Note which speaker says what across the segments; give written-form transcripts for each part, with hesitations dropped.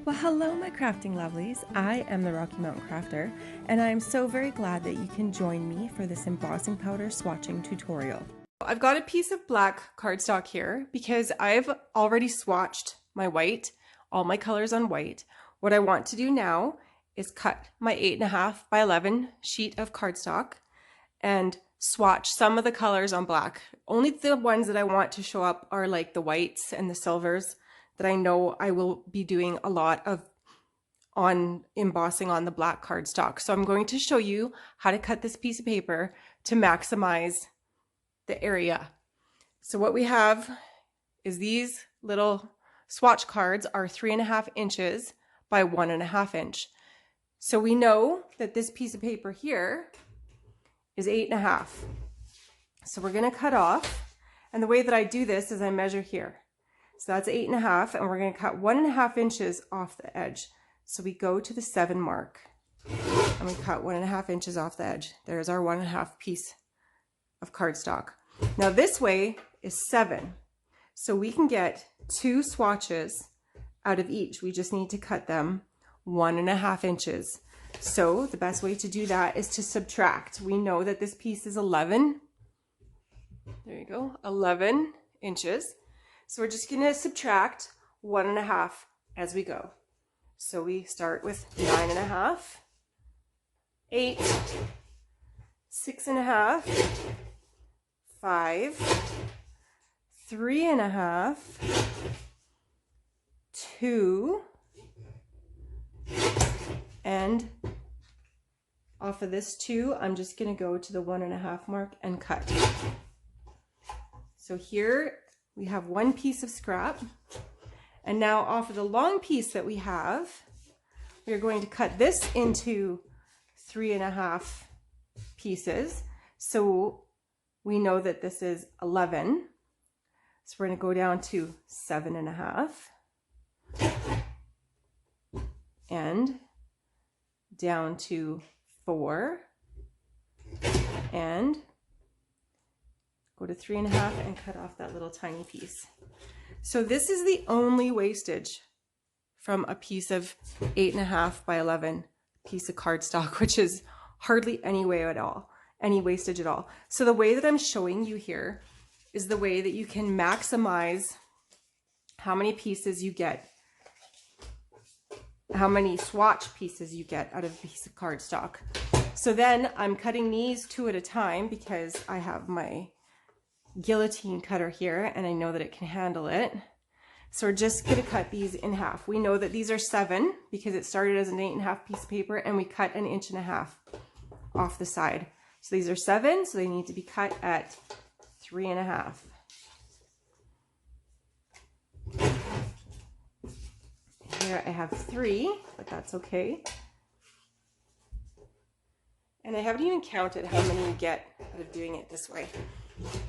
Speaker 1: Well, hello, my crafting lovelies. I am the Rocky Mountain Crafter, and I am so very glad that you can join me for this embossing powder swatching tutorial. I've got a piece of black cardstock here because I've already swatched my white, all my colors on white. What I want to do now is cut my 8.5 by 11 sheet of cardstock and swatch some of the colors on black. Only the ones that I want to show up are like the whites and the silvers that I know I will be doing a lot of on embossing on the black cardstock. So I'm going to show you how to cut this piece of paper to maximize the area. So what we have is these little swatch cards are 3.5 inches by 1.5 inch. So we know that this piece of paper here is 8.5. So we're going to cut off, and the way that I do this is I measure here. So that's 8.5, and we're going to cut 1.5 inches off the edge. So we go to the 7 mark and we cut 1.5 inches off the edge. There's our 1.5 piece of cardstock. Now this way is 7. So we can get 2 swatches out of each. We just need to cut them 1.5 inches. So the best way to do that is to subtract. We know that this piece is 11. There you go, 11 inches. So we're just going to subtract 1.5 as we go. So we start with 9.5, 8, 6.5, 5, 3.5, 2, and off of this 2, I'm just going to go to the 1.5 mark and cut. So here we have 1 piece of scrap, and now off of the long piece that we have, we are going to cut this into 3.5 pieces. So we know that this is 11. So we're going to go down to 7.5 and down to 4 and go to 3.5 and cut off that little tiny piece. So this is the only wastage from a piece of 8.5 by 11 piece of cardstock, which is hardly any wastage at all. So the way that I'm showing you here is the way that you can maximize how many pieces you get, how many swatch pieces you get out of a piece of cardstock. So then I'm cutting these 2 at a time because I have my guillotine cutter here and I know that it can handle it. So we're just going to cut these in half. We know that these are 7 because it started as an 8.5 piece of paper and we cut 1.5 inches off the side. So these are 7, so they need to be cut at 3.5. Here I have 3, but that's okay. And I haven't even counted how many you get out of doing it this way.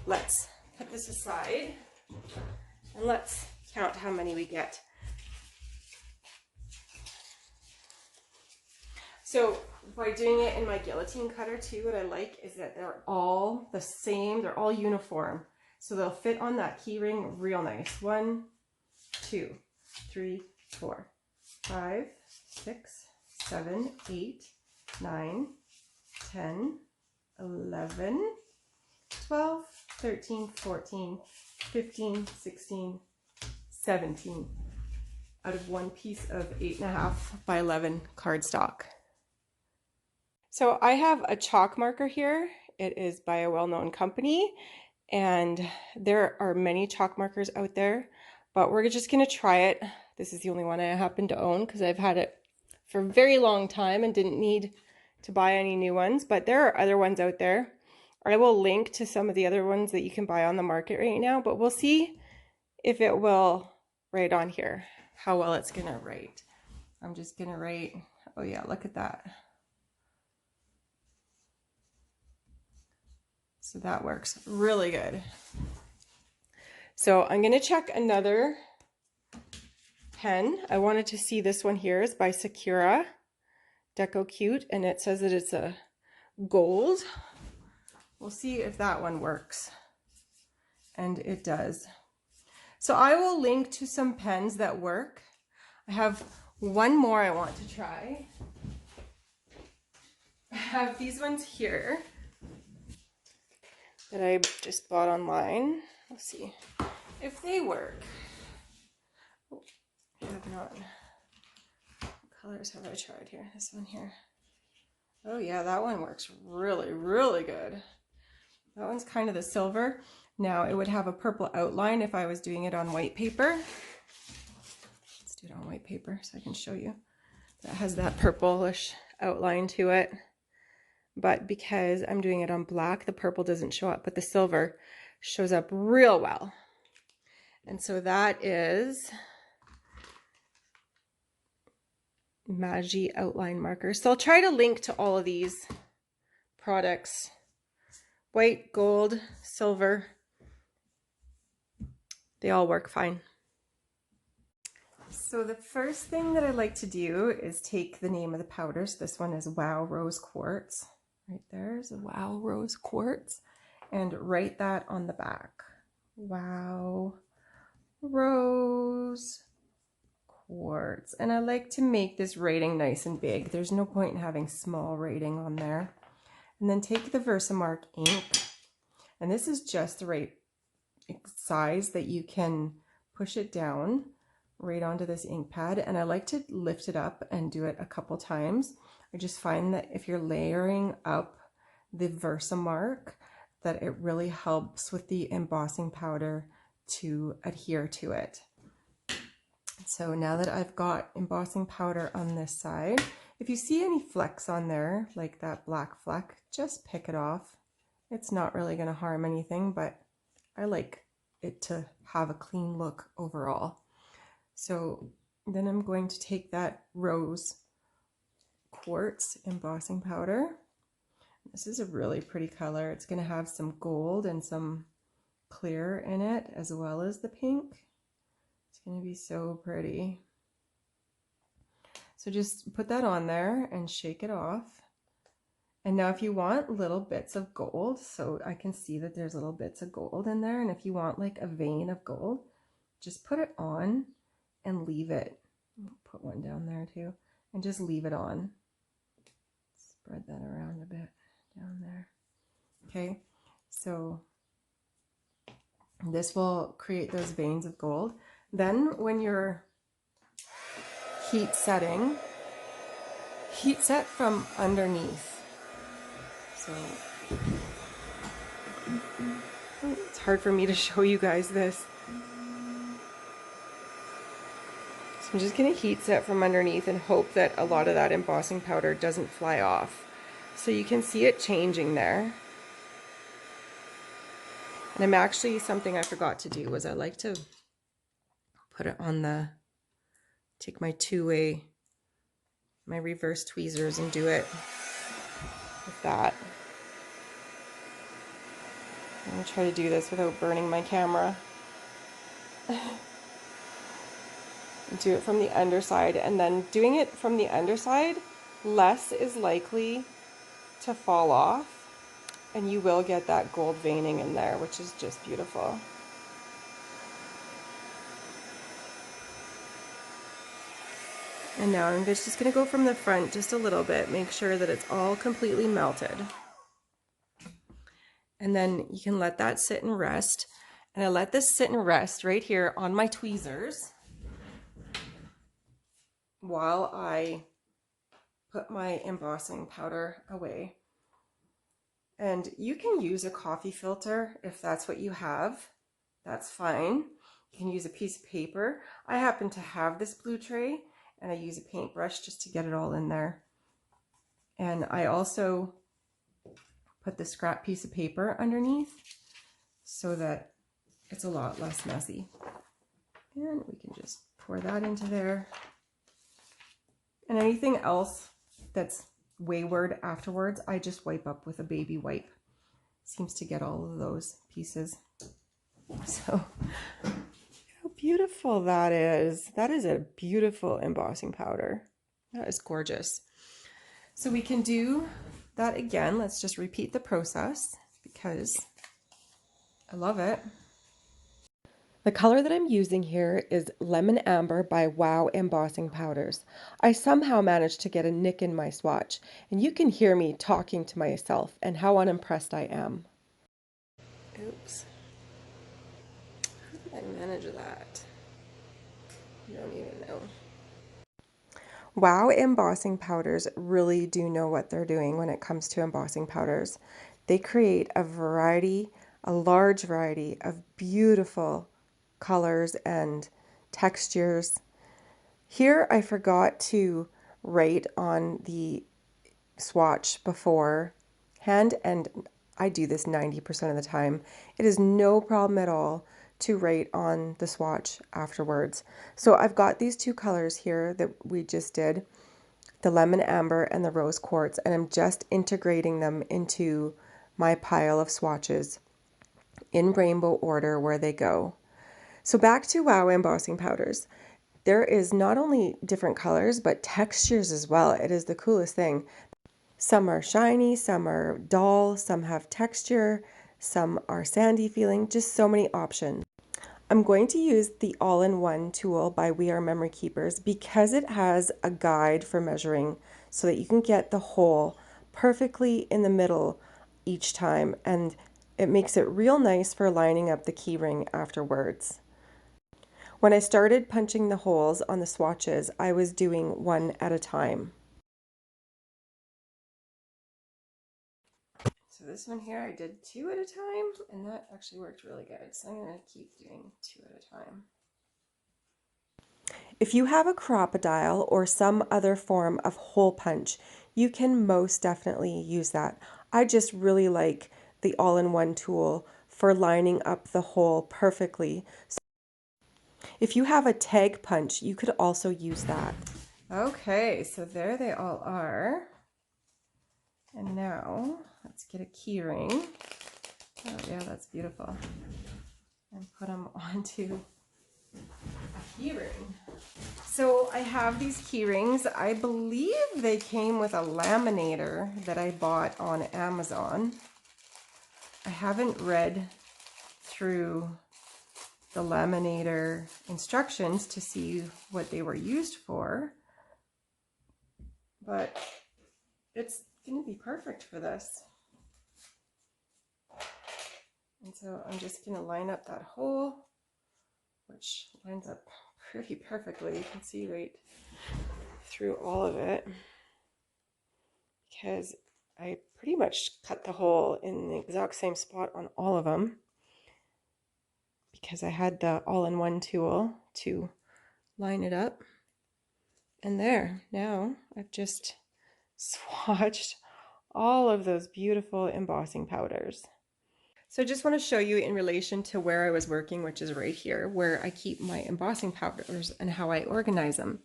Speaker 1: Let's put this aside and let's count how many we get. So by doing it in my guillotine cutter too, what I like is that they're all the same, they're all uniform. So they'll fit on that key ring real nice. 1, 2, 3, 4, 5, 6, 7, 8, 9, 10, 11, 12, 13, 14, 15, 16, 17 out of 1 piece of 8.5 by 11 cardstock. So I have a chalk marker here. It is by a well-known company, and there are many chalk markers out there, but we're just going to try it. This is the only one I happen to own because I've had it for a very long time and didn't need to buy any new ones, but there are other ones out there. I will link to some of the other ones that you can buy on the market right now, but we'll see if it will write on here, how well it's going to write. I'm just going to write, oh yeah, look at that. So that works really good. So I'm going to check another pen. I wanted to see this one here is by Sakura, Deco Cute, and it says that it's a gold. We'll see if that one works. And it does. So I will link to some pens that work. I have one more I want to try. I have these ones here that I just bought online. Let's see if they work. Oh, I have not. What colors have I tried here? This one here. Oh yeah, that one works really, really good. That one's kind of the silver. Now it would have a purple outline if I was doing it on white paper. Let's do it on white paper so I can show you. That has that purplish outline to it. But because I'm doing it on black, the purple doesn't show up, but the silver shows up real well. And so that is Magi outline marker. So I'll try to link to all of these products. White, gold, silver, they all work fine. So the first thing that I like to do is take the name of the powders. This one is Wow Rose Quartz. Right there's a Wow Rose Quartz. And write that on the back. Wow Rose Quartz. And I like to make this writing nice and big. There's no point in having small writing on there. And then take the Versamark ink. And this is just the right size that you can push it down right onto this ink pad. And I like to lift it up and do it a couple times. I just find that if you're layering up the Versamark, that it really helps with the embossing powder to adhere to it. So now that I've got embossing powder on this side, if you see any flecks on there, like that black fleck, just pick it off. It's not really going to harm anything, but I like it to have a clean look overall. So then I'm going to take that Rose Quartz embossing powder. This is a really pretty color. It's going to have some gold and some clear in it, as well as the pink. It's going to be so pretty. So just put that on there and shake it off. And now if you want little bits of gold, so I can see that there's little bits of gold in there, and if you want like a vein of gold, just put it on and leave it. Put one down there too, and just leave it on. Spread that around a bit down there. Okay, so this will create those veins of gold. Then when you're heat setting, heat set from underneath. So it's hard for me to show you guys this. So I'm just going to heat set from underneath and hope that a lot of that embossing powder doesn't fly off. So you can see it changing there. And I'm actually, something I forgot to do was I like to put it on the, take my two-way, my reverse tweezers and do it with that. I'm going to try to do this without burning my camera. Do it from the underside, and then doing it from the underside, less is likely to fall off, and you will get that gold veining in there, which is just beautiful. And now I'm just going to go from the front just a little bit, make sure that it's all completely melted. And then you can let that sit and rest. And I let this sit and rest right here on my tweezers while I put my embossing powder away. And you can use a coffee filter if that's what you have. That's fine. You can use a piece of paper. I happen to have this blue tray, and I use a paintbrush just to get it all in there. And I also put the scrap piece of paper underneath so that it's a lot less messy. And we can just pour that into there. And anything else that's wayward afterwards, I just wipe up with a baby wipe. Seems to get all of those pieces. So how beautiful that is. That is a beautiful embossing powder. That is gorgeous. So we can do that again. Let's just repeat the process because I love it. The color that I'm using here is Lemon Amber by Wow Embossing Powders. I somehow managed to get a nick in my swatch, and you can hear me talking to myself and how unimpressed I am. Oops. How did I manage that? I don't even know. Wow Embossing Powders really do know what they're doing when it comes to embossing powders. They create a large variety of beautiful colors and textures. Here I forgot to rate on the swatch beforehand, and I do this 90% of the time. It is no problem at all to rate on the swatch afterwards. So I've got these two colors here that we just did, the Lemon Amber and the Rose Quartz, and I'm just integrating them into my pile of swatches in rainbow order where they go. So back to Wow Embossing Powders. There is not only different colors, but textures as well. It is the coolest thing. Some are shiny, some are dull, some have texture, some are sandy feeling, just so many options. I'm going to use the all-in-one tool by We Are Memory Keepers because it has a guide for measuring so that you can get the hole perfectly in the middle each time, and it makes it real nice for lining up the keyring afterwards. When I started punching the holes on the swatches, I was doing one at a time. So this one here, I did two at a time, and that actually worked really good. So I'm going to keep doing two at a time. If you have a crocodile or some other form of hole punch, you can most definitely use that. I just really like the all-in-one tool for lining up the hole perfectly. If you have a tag punch, you could also use that. Okay, so there they all are. And now let's get a key ring. Oh yeah, that's beautiful. And put them onto a key ring. So I have these key rings. I believe they came with a laminator that I bought on Amazon. I haven't read through the laminator instructions to see what they were used for, but it's going to be perfect for this. And so I'm just going to line up that hole, which lines up pretty perfectly. You can see right through all of it because I pretty much cut the hole in the exact same spot on all of them because I had the all-in-one tool to line it up. And there, now I've just swatched all of those beautiful embossing powders. So I just want to show you in relation to where I was working, which is right here, where I keep my embossing powders and how I organize them.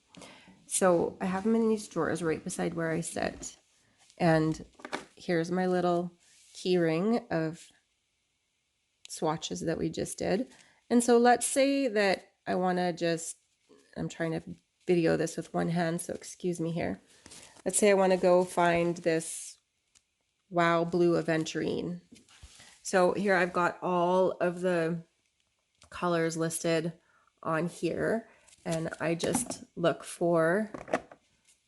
Speaker 1: So I have them in these drawers right beside where I sit. And here's my little key ring of swatches that we just did. And so let's say that I want to just, I'm trying to video this with one hand, so excuse me here. Let's say I want to go find this Wow Blue Aventurine. So here I've got all of the colors listed on here, and I just look for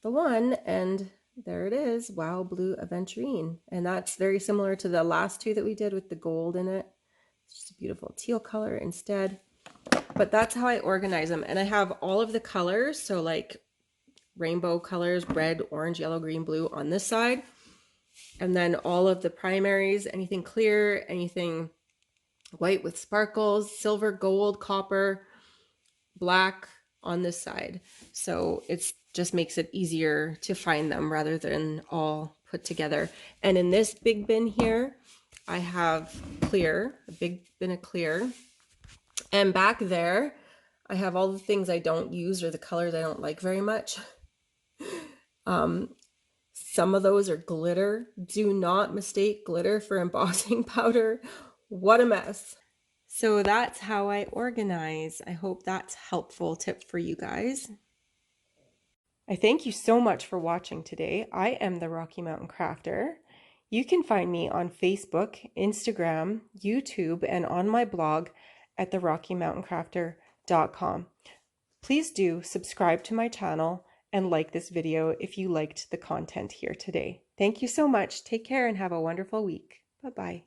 Speaker 1: the one, and there it is, Wow Blue Aventurine. And that's very similar to the last two that we did with the gold in it. It's just a beautiful teal color instead. But that's how I organize them. And I have all of the colors, so like rainbow colors, red, orange, yellow, green, blue on this side. And then all of the primaries, anything clear, anything white with sparkles, silver, gold, copper, black on this side. So it just makes it easier to find them rather than all put together. And in this big bin here, I have clear, a big bin of clear. And back there, I have all the things I don't use or the colors I don't like very much. Some of those are glitter. Do not mistake glitter for embossing powder. What a mess. So that's how I organize. I hope that's a helpful tip for you guys. I thank you so much for watching today. I am the Rocky Mountain Crafter. You can find me on Facebook, Instagram, YouTube, and on my blog at therockymountainCrafter.com. Please do subscribe to my channel and like this video if you liked the content here today. Thank you so much. Take care and have a wonderful week. Bye-bye.